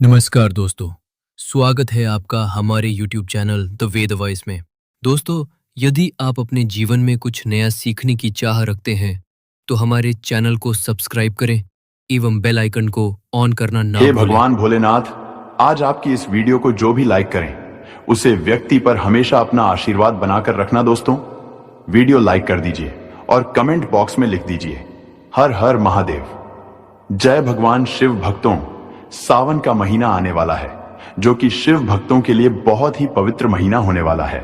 नमस्कार दोस्तों, स्वागत है आपका हमारे YouTube channel the Ved voice में। दोस्तों, यदि आप अपने जीवन में कुछ नया सीखने की चाह रखते हैं, तो हमारे चैनल को सब्सक्राइब करें एवं बेल आइकन को ऑन करना ना हे भूलें। भगवान भोलेनाथ, आज आपकी इस वीडियो को जो भी लाइक करें, उसे व्यक्ति पर हमेशा अपना आशीर्वाद बनाकर रखना। दोस्तों, वीडियो लाइक कर दीजिए और कमेंट बॉक्स में लिख दीजिए हर हर महादेव। जय भगवान शिव। भक्तों, सावन का महीना आने वाला है, जो कि शिव भक्तों के लिए बहुत ही पवित्र महीना होने वाला है।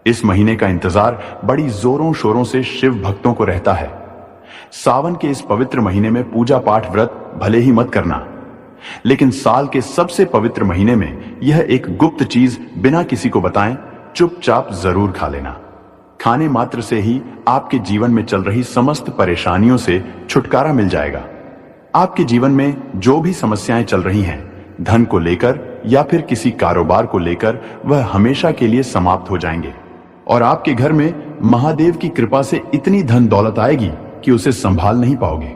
इस महीने का इंतजार बड़ी जोरों शोरों से शिव भक्तों को रहता है। सावन के इस पवित्र महीने में पूजा पाठ व्रत भले ही मत करना, लेकिन साल के सबसे पवित्र महीने में यह एक गुप्त चीज बिना किसी को बताएं चुपचाप जरूर खा लेना। खाने मात्र से ही आपके जीवन में चल रही समस्त परेशानियों से छुटकारा मिल जाएगा। आपके जीवन में जो भी समस्याएं चल रही हैं, धन को लेकर या फिर किसी कारोबार को लेकर, वह हमेशा के लिए समाप्त हो जाएंगे और आपके घर में महादेव की कृपा से इतनी धन दौलत आएगी कि उसे संभाल नहीं पाओगे।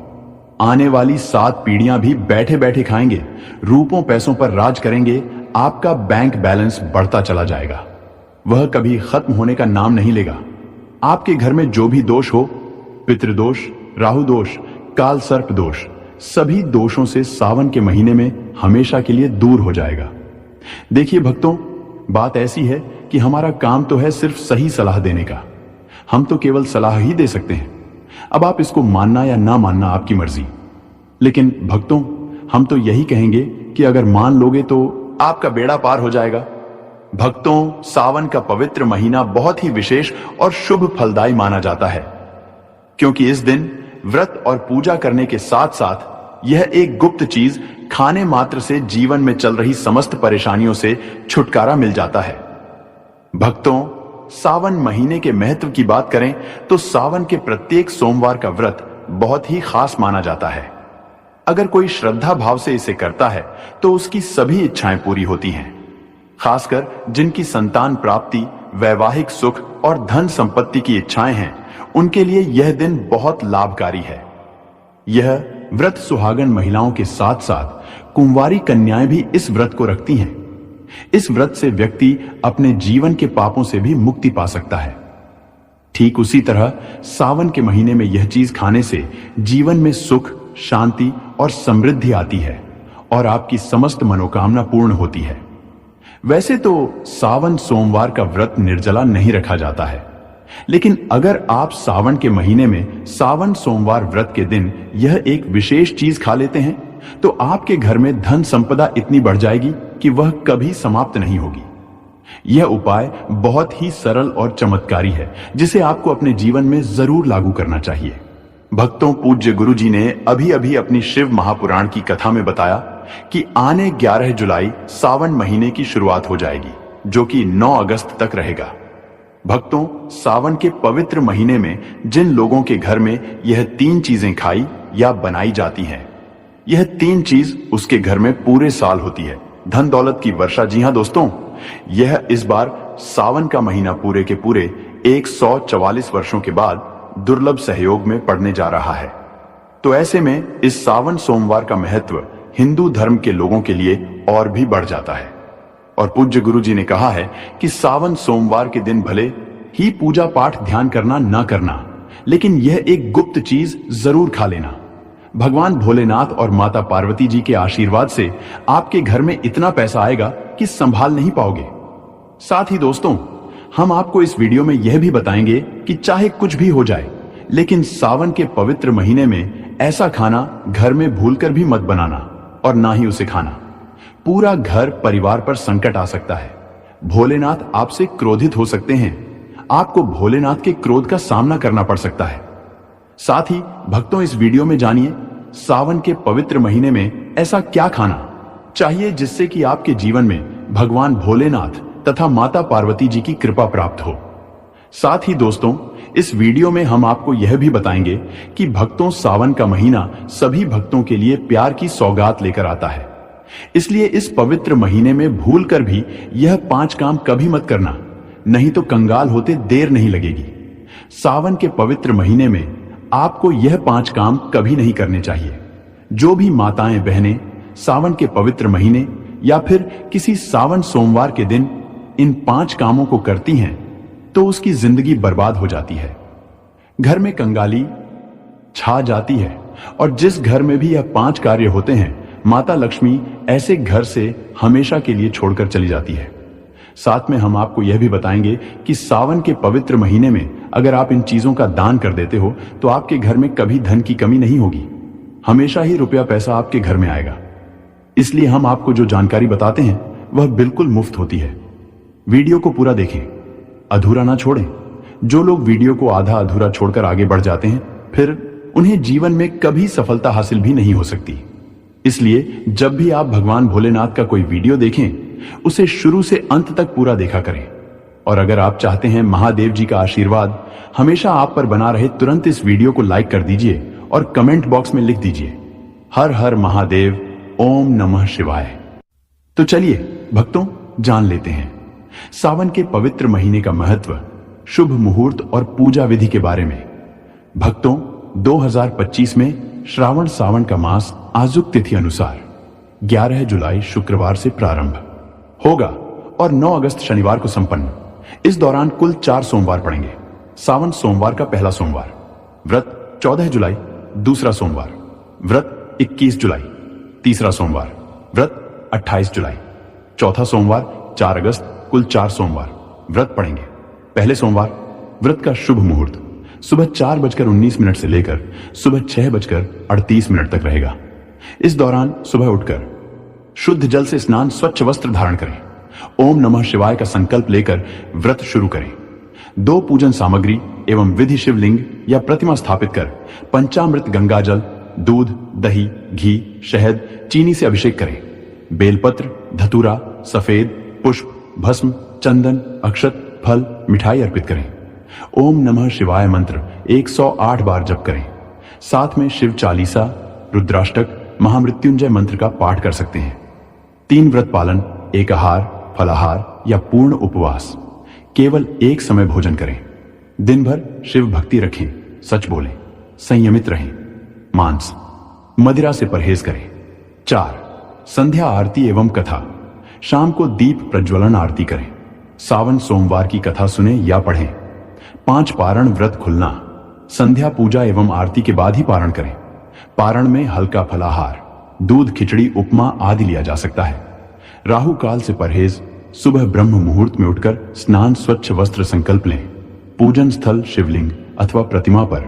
आने वाली 7 पीढ़ियां भी बैठे बैठे खाएंगे, रूपों पैसों पर राज करेंगे। आपका बैंक बैलेंस बढ़ता चला जाएगा, वह कभी खत्म होने का नाम नहीं लेगा। आपके घर में जो भी दोष हो, पितृदोष, राहु दोष, काल सर्प दोष, सभी दोषों से सावन के महीने में हमेशा के लिए दूर हो जाएगा। देखिए भक्तों, बात ऐसी है कि हमारा काम तो है सिर्फ सही सलाह देने का। हम तो केवल सलाह ही दे सकते हैं। अब आप इसको मानना या ना मानना आपकी मर्जी। लेकिन भक्तों, हम तो यही कहेंगे कि अगर मान लोगे तो आपका बेड़ा पार हो जाएगा। भक्तों, सावन का पवित्र महीना बहुत ही विशेष और शुभ फलदायी माना जाता है, क्योंकि इस दिन व्रत और पूजा करने के साथ साथ यह एक गुप्त चीज खाने मात्र से जीवन में चल रही समस्त परेशानियों से छुटकारा मिल जाता है। भक्तों, सावन महीने के महत्व की बात करें तो सावन के प्रत्येक सोमवार का व्रत बहुत ही खास माना जाता है। अगर कोई श्रद्धा भाव से इसे करता है तो उसकी सभी इच्छाएं पूरी होती हैं। खासकर जिनकी संतान प्राप्ति, वैवाहिक सुख और धन संपत्ति की इच्छाएं हैं, उनके लिए यह दिन बहुत लाभकारी है। यह व्रत सुहागन महिलाओं के साथ साथ कुंवारी कन्याएं भी इस व्रत को रखती हैं। इस व्रत से व्यक्ति अपने जीवन के पापों से भी मुक्ति पा सकता है। ठीक उसी तरह सावन के महीने में यह चीज खाने से जीवन में सुख, शांति और समृद्धि आती है और आपकी समस्त मनोकामना पूर्ण होती है। वैसे तो सावन सोमवार का व्रत निर्जला नहीं रखा जाता है, लेकिन अगर आप सावन के महीने में सावन सोमवार व्रत के दिन यह एक विशेष चीज खा लेते हैं, तो आपके घर में धन संपदा इतनी बढ़ जाएगी कि वह कभी समाप्त नहीं होगी। यह उपाय बहुत ही सरल और चमत्कारी है, जिसे आपको अपने जीवन में जरूर लागू करना चाहिए। भक्तों, पूज्य गुरु जी ने अभी अभी अपनी शिव महापुराण की कथा में बताया कि आने 11 जुलाई सावन महीने की शुरुआत हो जाएगी, जो कि 9 अगस्त तक रहेगा। भक्तों, सावन के पवित्र महीने में जिन लोगों के घर में यह 3 चीजें खाई या बनाई जाती हैं, यह 3 चीज उसके घर में पूरे साल होती है। धन दौलत की वर्षा। जी हां दोस्तों, यह इस बार सावन का महीना पूरे के पूरे 144 वर्षों के बाद दुर्लभ सहयोग में पड़ने जा रहा है। तो ऐसे में इस सावन सोमवार का महत्व हिंदू धर्म के लोगों के लिए और भी बढ़ जाता है। और पूज्य गुरु जी ने कहा है कि सावन सोमवार के दिन भले ही पूजा पाठ ध्यान करना ना करना, लेकिन यह एक गुप्त चीज जरूर खा लेना। भगवान भोलेनाथ और माता पार्वती जी के आशीर्वाद से आपके घर में इतना पैसा आएगा कि संभाल नहीं पाओगे। साथ ही दोस्तों, हम आपको इस वीडियो में यह भी बताएंगे कि चाहे कुछ भी हो जाए, लेकिन सावन के पवित्र महीने में ऐसा खाना घर में भूलकर भी मत बनाना और ना ही उसे खाना। पूरा घर परिवार पर संकट आ सकता है। भोलेनाथ आपसे क्रोधित हो सकते हैं। आपको भोलेनाथ के क्रोध का सामना करना पड़ सकता है। साथ ही भक्तों, इस वीडियो में जानिए सावन के पवित्र महीने में ऐसा क्या खाना चाहिए जिससे कि आपके जीवन में भगवान भोलेनाथ तथा माता पार्वती जी की कृपा प्राप्त हो। साथ ही दोस्तों, इस वीडियो में हम आपको यह भी बताएंगे कि भक्तों, सावन का महीना सभी भक्तों के लिए प्यार की सौगात लेकर आता है। इसलिए इस पवित्र महीने में भूलकर भी यह 5 काम कभी मत करना, नहीं तो कंगाल होते देर नहीं लगेगी। सावन के पवित्र महीने में आपको यह 5 काम कभी नहीं करने चाहिए। जो भी माताएं बहनें सावन के पवित्र महीने या फिर किसी सावन सोमवार के दिन इन 5 कामों को करती हैं तो उसकी जिंदगी बर्बाद हो जाती है। घर में कंगाली छा जाती है और जिस घर में भी यह 5 कार्य होते हैं, माता लक्ष्मी ऐसे घर से हमेशा के लिए छोड़कर चली जाती है। साथ में हम आपको यह भी बताएंगे कि सावन के पवित्र महीने में अगर आप इन चीजों का दान कर देते हो तो आपके घर में कभी धन की कमी नहीं होगी, हमेशा ही रुपया पैसा आपके घर में आएगा। इसलिए हम आपको जो जानकारी बताते हैं वह बिल्कुल मुफ्त होती है। वीडियो को पूरा देखें, अधूरा ना छोड़ें। जो लोग वीडियो को आधा अधूरा छोड़कर आगे बढ़ जाते हैं, फिर उन्हें जीवन में कभी सफलता हासिल भी नहीं हो सकती। इसलिए जब भी आप भगवान भोलेनाथ का कोई वीडियो देखें, उसे शुरू से अंत तक पूरा देखा करें। और अगर आप चाहते हैं महादेव जी का आशीर्वाद हमेशा आप पर बना रहे, तुरंत इस वीडियो को लाइक कर दीजिए और कमेंट बॉक्स में लिख दीजिए हर हर महादेव, ओम नमः शिवाय। तो चलिए भक्तों, जान लेते हैं सावन के पवित्र महीने का महत्व, शुभ मुहूर्त और पूजा विधि के बारे में। भक्तों, 2025 में श्रावण सावन का मास आजुक तिथि अनुसार 11 जुलाई शुक्रवार से प्रारंभ होगा और 9 अगस्त शनिवार को संपन्न। इस दौरान कुल 4 सोमवार पड़ेंगे। सावन सोमवार का पहला सोमवार, व्रत 14 जुलाई दूसरा सोमवार, व्रत 21 जुलाई तीसरा सोमवार, व्रत 28 जुलाई चौथा सोमवार, 4 अगस्त कुल 4 सोमवार व्रत पड़ेंगे। पहले सोमवार व्रत का शुभ मुहूर्त सुबह 4:19 से लेकर सुबह 6:38 तक रहेगा। इस दौरान सुबह उठकर शुद्ध जल से स्नान, स्वच्छ वस्त्र धारण करें, ओम नमः शिवाय का संकल्प लेकर व्रत शुरू करें। 2 पूजन सामग्री एवं विधि शिवलिंग या प्रतिमा स्थापित कर पंचामृत गंगाजल, दूध, दही, घी, शहद, चीनी से अभिषेक करें। बेलपत्र, धतूरा, सफेद, पुष्प, भस्म, चंदन, अक्षत, फल, मिठाई अर्पित करें। ओम नमः शिवाय मंत्र 108 बार जप करें। साथ में शिव चालीसा, रुद्राष्टक, महामृत्युंजय मंत्र का पाठ कर सकते हैं। 3 व्रत पालन, एकाहार, फलाहार या पूर्ण उपवास, केवल एक समय भोजन करें। दिन भर शिव भक्ति रखें, सच बोलें, संयमित रहें, मांस मदिरा से परहेज करें। 4 संध्या आरती एवं कथा, शाम को दीप प्रज्वलन आरती करें। सावन सोमवार की कथा सुने या पढ़ें। 5 पारण व्रत खुलना, संध्या पूजा एवं आरती के बाद ही पारण करें। पारण में हल्का फलाहार, दूध, खिचड़ी, उपमा आदि लिया जा सकता है। राहु काल से परहेज, सुबह ब्रह्म मुहूर्त में उठकर स्नान, स्वच्छ वस्त्र संकल्प लें। पूजन स्थल शिवलिंग अथवा प्रतिमा पर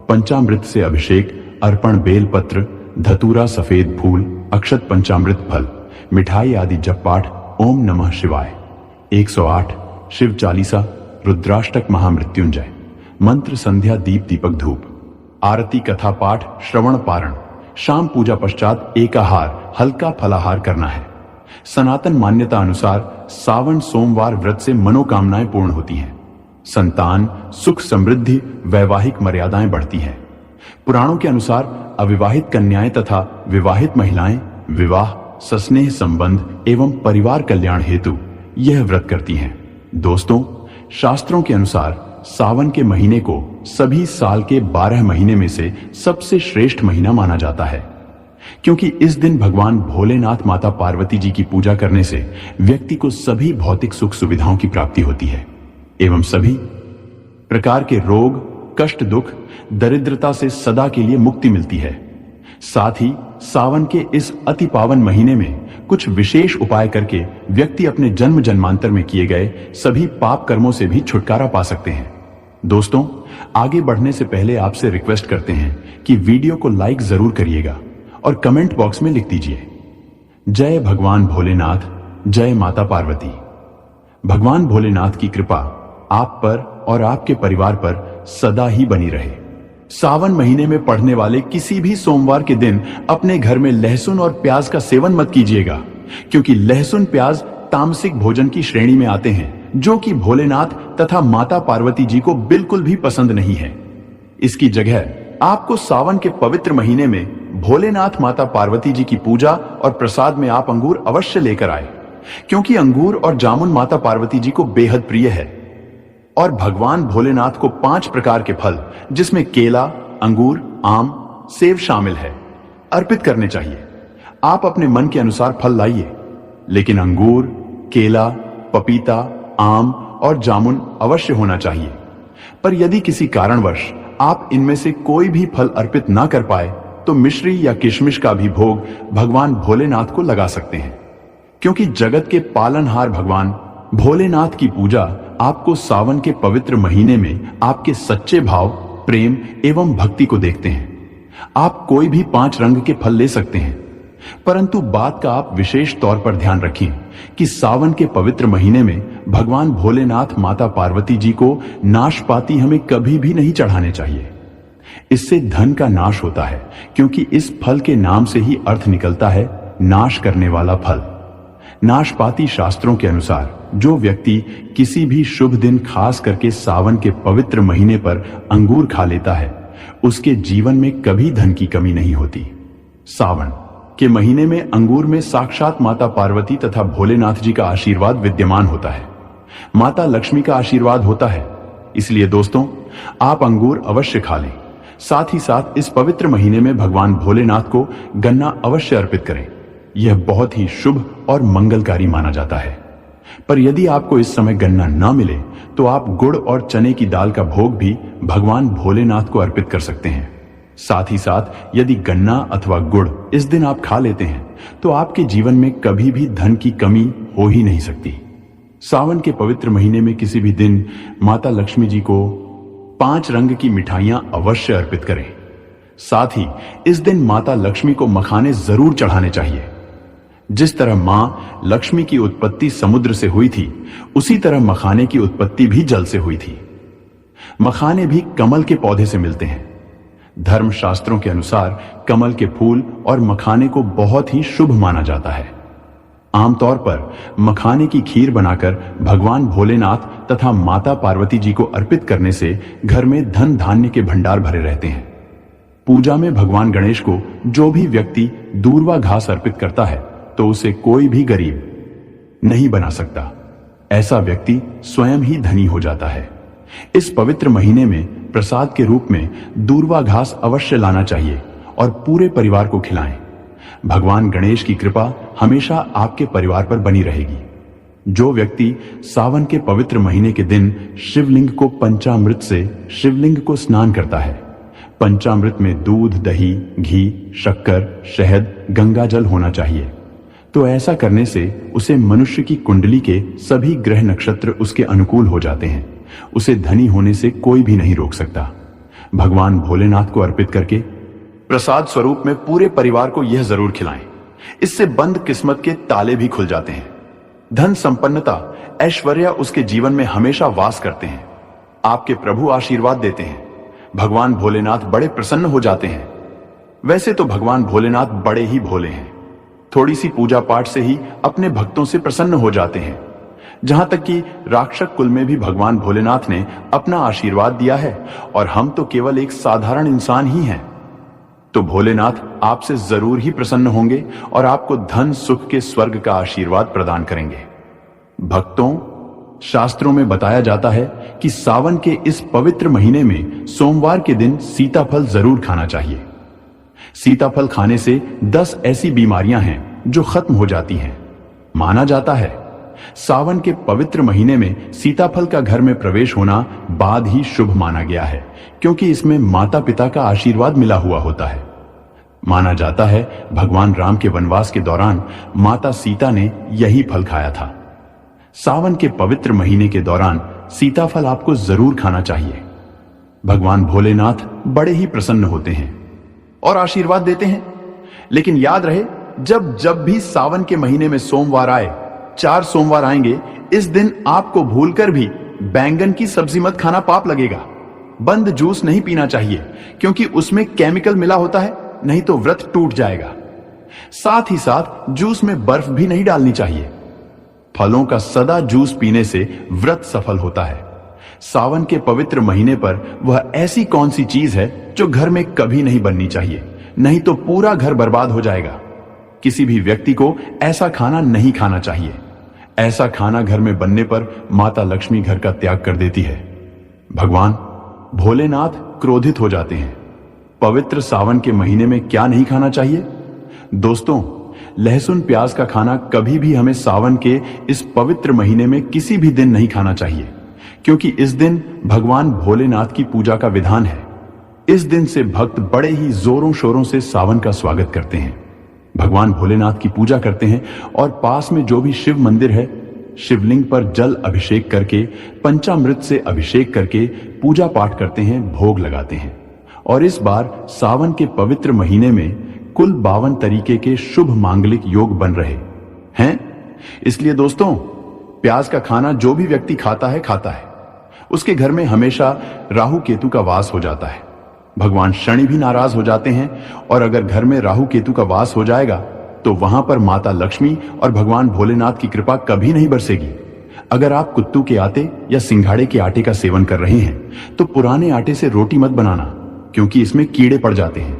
पंचामृत से अभिषेक, अर्पण, बेलपत्र, धतूरा, सफेद फूल, अक्षत, पंचामृत फल, मिठाई आदि जप पाठ, ओम नमः शिवाय 108, शिव चालीसा, रुद्राष्टक, महामृत्युंजय मंत्र, संध्या, दीप, दीपक, धूप, आरती, कथा पाठ, श्रवण, पारण। शाम पूजा पश्चात एकाहार, हल्का फलाहार करना है। सनातन मान्यता अनुसार सावन सोमवार व्रत से मनोकामनाएं पूर्ण होती हैं। संतान, सुख, समृद्धि, वैवाहिक मर्यादाएं बढ़ती हैं। पुराणों के अनुसार अविवाहित कन्याएं तथा विवाहित महिलाएं विवाह, सस्नेह संबंध एवं परिवार कल्याण हेतु यह व्रत करती हैं। दोस्तों, शास्त्रों के अनुसार सावन के महीने को सभी साल के 12 महीने में से सबसे श्रेष्ठ महीना माना जाता है, क्योंकि इस दिन भगवान भोलेनाथ, माता पार्वती जी की पूजा करने से व्यक्ति को सभी भौतिक सुख सुविधाओं की प्राप्ति होती है एवं सभी प्रकार के रोग, कष्ट, दुख, दरिद्रता से सदा के लिए मुक्ति मिलती है। साथ ही सावन के इस अति पावन महीने में कुछ विशेष उपाय करके व्यक्ति अपने जन्म जन्मांतर में किए गए सभी पाप कर्मों से भी छुटकारा पा सकते हैं। दोस्तों, आगे बढ़ने से पहले आपसे रिक्वेस्ट करते हैं कि वीडियो को लाइक जरूर करिएगा और कमेंट बॉक्स में लिख दीजिए जय भगवान भोलेनाथ, जय माता पार्वती। भगवान भोलेनाथ की कृपा आप पर और आपके परिवार पर सदा ही बनी रहे। सावन महीने में पड़ने वाले किसी भी सोमवार के दिन अपने घर में लहसुन और प्याज का सेवन मत कीजिएगा, क्योंकि लहसुन, प्याज तामसिक भोजन की श्रेणी में आते हैं, जो कि भोलेनाथ तथा माता पार्वती जी को बिल्कुल भी पसंद नहीं है। इसकी जगह आपको सावन के पवित्र महीने में भोलेनाथ, माता पार्वती जी की पूजा और प्रसाद में आप अंगूर अवश्य लेकर आए, क्योंकि अंगूर और जामुन माता पार्वती जी को बेहद प्रिय है। और भगवान भोलेनाथ को 5 प्रकार के फल, जिसमें केला, अंगूर, आम, सेब शामिल है, अर्पित करने चाहिए। आप अपने मन के अनुसार फल लाइए। लेकिन अंगूर, केला, पपीता, आम और जामुन अवश्य होना चाहिए। पर यदि किसी कारणवश आप इनमें से कोई भी फल अर्पित ना कर पाए तो मिश्री या किशमिश का भी भोग भगवान भोलेनाथ को लगा सकते हैं, क्योंकि जगत के पालनहार भगवान भोलेनाथ की पूजा आपको सावन के पवित्र महीने में आपके सच्चे भाव, प्रेम एवं भक्ति को देखते हैं। आप कोई भी 5 रंग के फल ले सकते हैं, परंतु बात का आप विशेष तौर पर ध्यान रखें कि सावन के पवित्र महीने में भगवान भोलेनाथ माता पार्वती जी को नाशपाती हमें कभी भी नहीं चढ़ाने चाहिए। इससे धन का नाश होता है, क्योंकि इस फल के नाम से ही अर्थ निकलता है नाश करने वाला फल। नाशपाती शास्त्रों के अनुसार जो व्यक्ति किसी भी शुभ दिन खास करके सावन के पवित्र महीने पर अंगूर खा लेता है, उसके जीवन में कभी धन की कमी नहीं होती। सावन के महीने में अंगूर में साक्षात माता पार्वती तथा भोलेनाथ जी का आशीर्वाद विद्यमान होता है। माता लक्ष्मी का आशीर्वाद होता है। इसलिए दोस्तों, आप अंगूर अवश्य खा लें। साथ ही साथ इस पवित्र महीने में भगवान भोलेनाथ को गन्ना अवश्य अर्पित करें। यह बहुत ही शुभ और मंगलकारी माना जाता है। पर यदि आपको इस समय गन्ना न मिले तो आप गुड़ और चने की दाल का भोग भी भगवान भोलेनाथ को अर्पित कर सकते हैं। साथ ही साथ यदि गन्ना अथवा गुड़ इस दिन आप खा लेते हैं तो आपके जीवन में कभी भी धन की कमी हो ही नहीं सकती। सावन के पवित्र महीने में किसी भी दिन माता लक्ष्मी जी को 5 रंग की मिठाइयां अवश्य अर्पित करें। साथ ही इस दिन माता लक्ष्मी को मखाने जरूर चढ़ाने चाहिए। जिस तरह मां लक्ष्मी की उत्पत्ति समुद्र से हुई थी, उसी तरह मखाने की उत्पत्ति भी जल से हुई थी। मखाने भी कमल के पौधे से मिलते हैं। धर्म शास्त्रों के अनुसार कमल के फूल और मखाने को बहुत ही शुभ माना जाता है। आमतौर पर मखाने की खीर बनाकर भगवान भोलेनाथ तथा माता पार्वती जी को अर्पित करने से घर में धन धान्य के भंडार भरे रहते हैं। पूजा में भगवान गणेश को जो भी व्यक्ति दूर्वा घास अर्पित करता है तो उसे कोई भी गरीब नहीं बना सकता। ऐसा व्यक्ति स्वयं ही धनी हो जाता है। इस पवित्र महीने में प्रसाद के रूप में दूर्वा घास अवश्य लाना चाहिए और पूरे परिवार को खिलाएं। भगवान गणेश की कृपा हमेशा आपके परिवार पर बनी रहेगी। जो व्यक्ति सावन के पवित्र महीने के दिन शिवलिंग को पंचामृत से शिवलिंग को स्नान करता है, पंचामृत में दूध, दही, घी, शक्कर, शहद, गंगा जल होना चाहिए, तो ऐसा करने से उसे मनुष्य की कुंडली के सभी ग्रह नक्षत्र उसके अनुकूल हो जाते हैं। उसे धनी होने से कोई भी नहीं रोक सकता। भगवान भोलेनाथ को अर्पित करके प्रसाद स्वरूप में पूरे परिवार को यह जरूर खिलाएं। इससे बंद किस्मत के ताले भी खुल जाते हैं। धन संपन्नता, ऐश्वर्य उसके जीवन में हमेशा वास करते हैं। आपके प्रभु आशीर्वाद देते हैं। भगवान भोलेनाथ बड़े प्रसन्न हो जाते हैं। वैसे तो भगवान भोलेनाथ बड़े ही भोले हैं। थोड़ी सी पूजा पाठ से ही अपने भक्तों से प्रसन्न हो जाते हैं। जहां तक कि राक्षस कुल में भी भगवान भोलेनाथ ने अपना आशीर्वाद दिया है और हम तो केवल एक साधारण इंसान ही हैं। तो भोलेनाथ आपसे जरूर ही प्रसन्न होंगे और आपको धन सुख के स्वर्ग का आशीर्वाद प्रदान करेंगे। भक्तों, शास्त्रों में बताया जाता है कि सावन के इस पवित्र महीने में सोमवार के दिन सीताफल जरूर खाना चाहिए। सीताफल खाने से 10 ऐसी बीमारियां हैं जो खत्म हो जाती हैं। माना जाता है सावन के पवित्र महीने में सीताफल का घर में प्रवेश होना बाद ही शुभ माना गया है, क्योंकि इसमें माता पिता का आशीर्वाद मिला हुआ होता है। माना जाता है भगवान राम के वनवास के दौरान माता सीता ने यही फल खाया था। सावन के पवित्र महीने के दौरान सीताफल आपको जरूर खाना चाहिए। भगवान भोलेनाथ बड़े ही प्रसन्न होते हैं और आशीर्वाद देते हैं। लेकिन याद रहे, जब भी सावन के महीने में सोमवार आए, 4 सोमवार आएंगे, इस दिन आपको भूलकर भी बैंगन की सब्जी मत खाना, पाप लगेगा। बंद जूस नहीं पीना चाहिए, क्योंकि उसमें केमिकल मिला होता है, नहीं तो व्रत टूट जाएगा। साथ ही साथ जूस में बर्फ भी नहीं डालनी चाहिए। फलों का सदा जूस पीने से व्रत सफल होता है। सावन के पवित्र महीने पर वह ऐसी कौन सी चीज है जो घर में कभी नहीं बननी चाहिए, नहीं तो पूरा घर बर्बाद हो जाएगा। किसी भी व्यक्ति को ऐसा खाना नहीं खाना चाहिए। ऐसा खाना घर में बनने पर माता लक्ष्मी घर का त्याग कर देती है। भगवान भोलेनाथ क्रोधित हो जाते हैं। पवित्र सावन के महीने में क्या नहीं खाना चाहिए? दोस्तों, लहसुन प्याज का खाना कभी भी हमें सावन के इस पवित्र महीने में किसी भी दिन नहीं खाना चाहिए, क्योंकि इस दिन भगवान भोलेनाथ की पूजा का विधान है। इस दिन से भक्त बड़े ही जोरों शोरों से सावन का स्वागत करते हैं, भगवान भोलेनाथ की पूजा करते हैं और पास में जो भी शिव मंदिर है, शिवलिंग पर जल अभिषेक करके, पंचामृत से अभिषेक करके पूजा पाठ करते हैं, भोग लगाते हैं। और इस बार सावन के पवित्र महीने में कुल 52 तरीके के शुभ मांगलिक योग बन रहे हैं। इसलिए दोस्तों, प्याज का खाना जो भी व्यक्ति खाता है उसके घर में हमेशा राहु केतु का वास हो जाता है। भगवान शनि भी नाराज हो जाते हैं, और अगर घर में राहु केतु का वास हो जाएगा तो वहां पर माता लक्ष्मी और भगवान भोलेनाथ की कृपा कभी नहीं बरसेगी। अगर आप कुत्तू के आटे या सिंघाड़े के आटे का सेवन कर रहे हैं तो पुराने आटे से रोटी मत बनाना, क्योंकि इसमें कीड़े पड़ जाते हैं,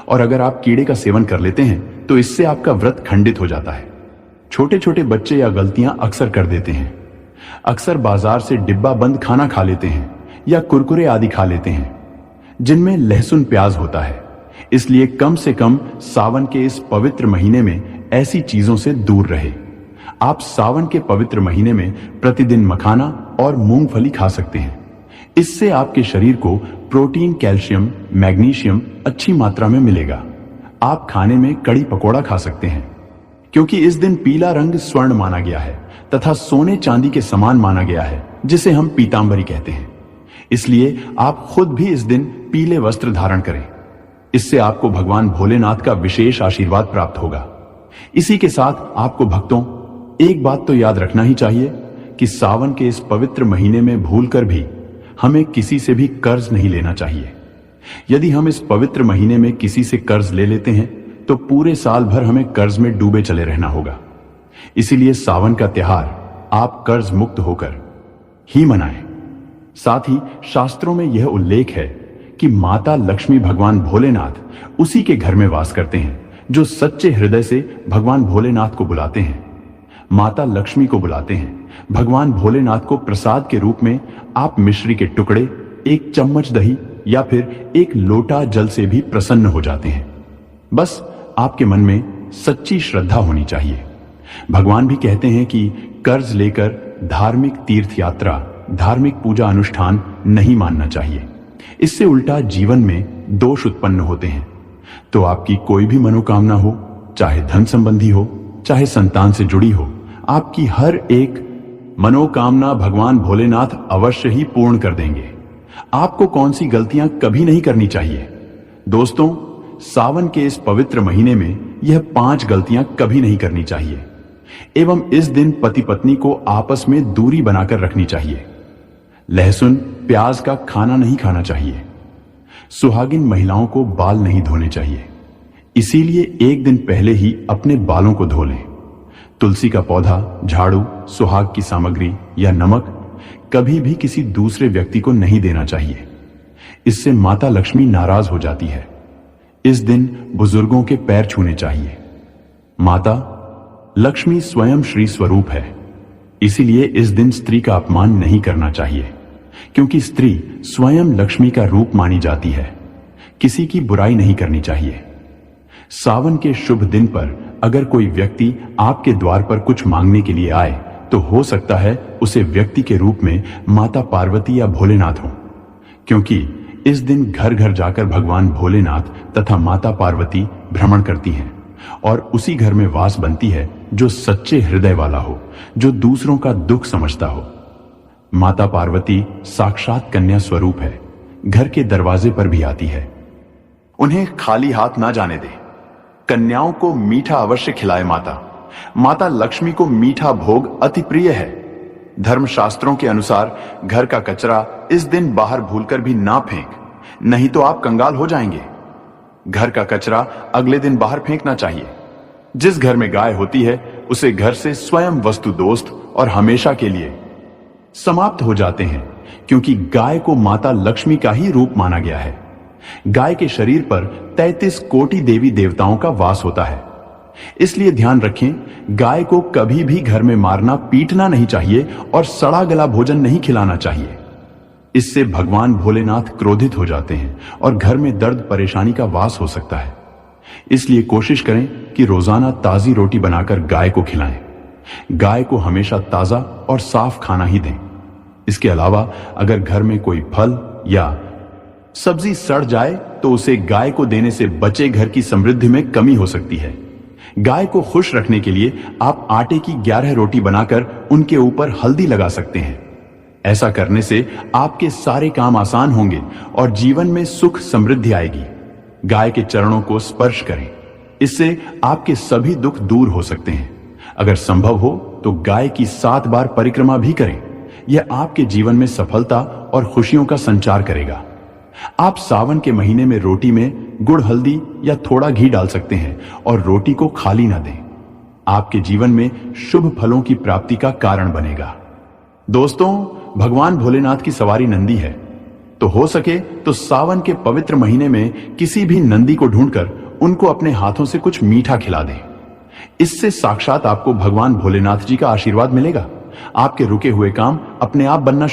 और अगर आप कीड़े का सेवन कर लेते हैं तो इससे आपका व्रत खंडित हो जाता है। छोटे छोटे बच्चे यह गलतियां अक्सर कर देते हैं। अक्सर बाजार से डिब्बा बंद खाना खा लेते हैं या कुरकुरे आदि खा लेते हैं जिनमें लहसुन प्याज होता है। इसलिए कम से कम सावन के इस पवित्र महीने में ऐसी चीजों से दूर रहे। आप सावन के पवित्र महीने में प्रतिदिन मखाना और मूंगफली खा सकते हैं। इससे आपके शरीर को प्रोटीन, कैल्शियम, मैग्नीशियम अच्छी मात्रा में मिलेगा। आप खाने में कड़ी पकौड़ा खा सकते हैं, क्योंकि इस दिन पीला रंग स्वर्ण माना गया है तथा सोने चांदी के समान माना गया है, जिसे हम पीतांबरी कहते हैं। इसलिए आप खुद भी इस दिन पीले वस्त्र धारण करें। इससे आपको भगवान भोलेनाथ का विशेष आशीर्वाद प्राप्त होगा। इसी के साथ आपको भक्तों, एक बात तो याद रखना ही चाहिए कि सावन के इस पवित्र महीने में भूलकर भी हमें किसी से भी कर्ज नहीं लेना चाहिए। यदि हम इस पवित्र महीने में किसी से कर्ज ले लेते हैं तो पूरे साल भर हमें कर्ज में डूबे चले रहना होगा। इसीलिए सावन का त्योहार आप कर्ज मुक्त होकर ही मनाएं। साथ ही शास्त्रों में यह उल्लेख है कि माता लक्ष्मी भगवान भोलेनाथ उसी के घर में वास करते हैं जो सच्चे हृदय से भगवान भोलेनाथ को बुलाते हैं, माता लक्ष्मी को बुलाते हैं। भगवान भोलेनाथ को प्रसाद के रूप में आप मिश्री के टुकड़े, एक चम्मच दही या फिर एक लोटा जल से भी प्रसन्न हो जाते हैं। बस आपके मन में सच्ची श्रद्धा होनी चाहिए। भगवान भी कहते हैं कि कर्ज लेकर धार्मिक तीर्थ यात्रा, धार्मिक पूजा अनुष्ठान नहीं मानना चाहिए। इससे उल्टा जीवन में दोष उत्पन्न होते हैं। तो आपकी कोई भी मनोकामना हो, चाहे धन संबंधी हो, चाहे संतान से जुड़ी हो, आपकी हर एक मनोकामना भगवान भोलेनाथ अवश्य ही पूर्ण कर देंगे। आपको कौन सी गलतियां कभी नहीं करनी चाहिए? दोस्तों, सावन के इस पवित्र महीने में यह 5 गलतियां कभी नहीं करनी चाहिए। एवं इस दिन पति पत्नी को आपस में दूरी बनाकर रखनी चाहिए। लहसुन प्याज का खाना नहीं खाना चाहिए। सुहागिन महिलाओं को बाल नहीं धोने चाहिए, इसीलिए एक दिन पहले ही अपने बालों को धो लें। तुलसी का पौधा, झाड़ू, सुहाग की सामग्री या नमक कभी भी किसी दूसरे व्यक्ति को नहीं देना चाहिए। इससे माता लक्ष्मी नाराज हो जाती है। इस दिन बुजुर्गों के पैर छूने चाहिए। माता लक्ष्मी स्वयं श्री स्वरूप है, इसीलिए इस दिन स्त्री का अपमान नहीं करना चाहिए, क्योंकि स्त्री स्वयं लक्ष्मी का रूप मानी जाती है। किसी की बुराई नहीं करनी चाहिए। सावन के शुभ दिन पर अगर कोई व्यक्ति आपके द्वार पर कुछ मांगने के लिए आए तो हो सकता है उसे व्यक्ति के रूप में माता पार्वती या भोलेनाथ हो, क्योंकि इस दिन घर घर जाकर भगवान भोलेनाथ तथा माता पार्वती भ्रमण करती हैं और उसी घर में वास बनती है जो सच्चे हृदय वाला हो, जो दूसरों का दुख समझता हो। माता पार्वती साक्षात कन्या स्वरूप है, घर के दरवाजे पर भी आती है। उन्हें खाली हाथ ना जाने दे। कन्याओं को मीठा अवश्य खिलाए। माता लक्ष्मी को मीठा भोग अति प्रिय है। धर्मशास्त्रों के अनुसार घर का कचरा इस दिन बाहर भूलकर भी ना फेंक, नहीं तो आप कंगाल हो जाएंगे। घर का कचरा अगले दिन बाहर फेंकना चाहिए। जिस घर में गाय होती है उसे घर से स्वयं वस्तु दोस्त और हमेशा के लिए समाप्त हो जाते हैं, क्योंकि गाय को माता लक्ष्मी का ही रूप माना गया है। गाय के शरीर पर 33 कोटि देवी देवताओं का वास होता है। इसलिए ध्यान रखें, गाय को कभी भी घर में मारना, पीटना नहीं चाहिए और सड़ा गला भोजन नहीं खिलाना चाहिए। इससे भगवान भोलेनाथ क्रोधित हो जाते हैं और घर में दर्द परेशानी का वास हो सकता है। इसलिए कोशिश करें कि रोजाना ताजी रोटी बनाकर गाय को खिलाएं। गाय को हमेशा ताजा और साफ खाना ही दें। इसके अलावा अगर घर में कोई फल या सब्जी सड़ जाए तो उसे गाय को देने से बचे घर की समृद्धि में कमी हो सकती है। गाय को खुश रखने के लिए आप आटे की 11 रोटी बनाकर उनके ऊपर हल्दी लगा सकते हैं। ऐसा करने से आपके सारे काम आसान होंगे और जीवन में सुख समृद्धि आएगी। गाय के चरणों को स्पर्श करें, इससे आपके सभी दुख दूर हो सकते हैं। अगर संभव हो तो गाय की 7 बार परिक्रमा भी करें। यह आपके जीवन में सफलता और खुशियों का संचार करेगा। आप सावन के महीने में रोटी में गुड़, हल्दी या थोड़ा घी डाल सकते हैं और रोटी को खाली ना दें। आपके जीवन में शुभ फलों की प्राप्ति का कारण बनेगा। दोस्तों, भगवान भोलेनाथ की सवारी नंदी है, तो हो सके तो सावन के पवित्र महीने में किसी भी नंदी को ढूंढकर उनको अपने हाथों से कुछ मीठा खिला दें। इससे साक्षात आपको भगवान भोलेनाथ जी का आशीर्वाद मिलेगा। आपके रुके हुए काम अपने आप बनना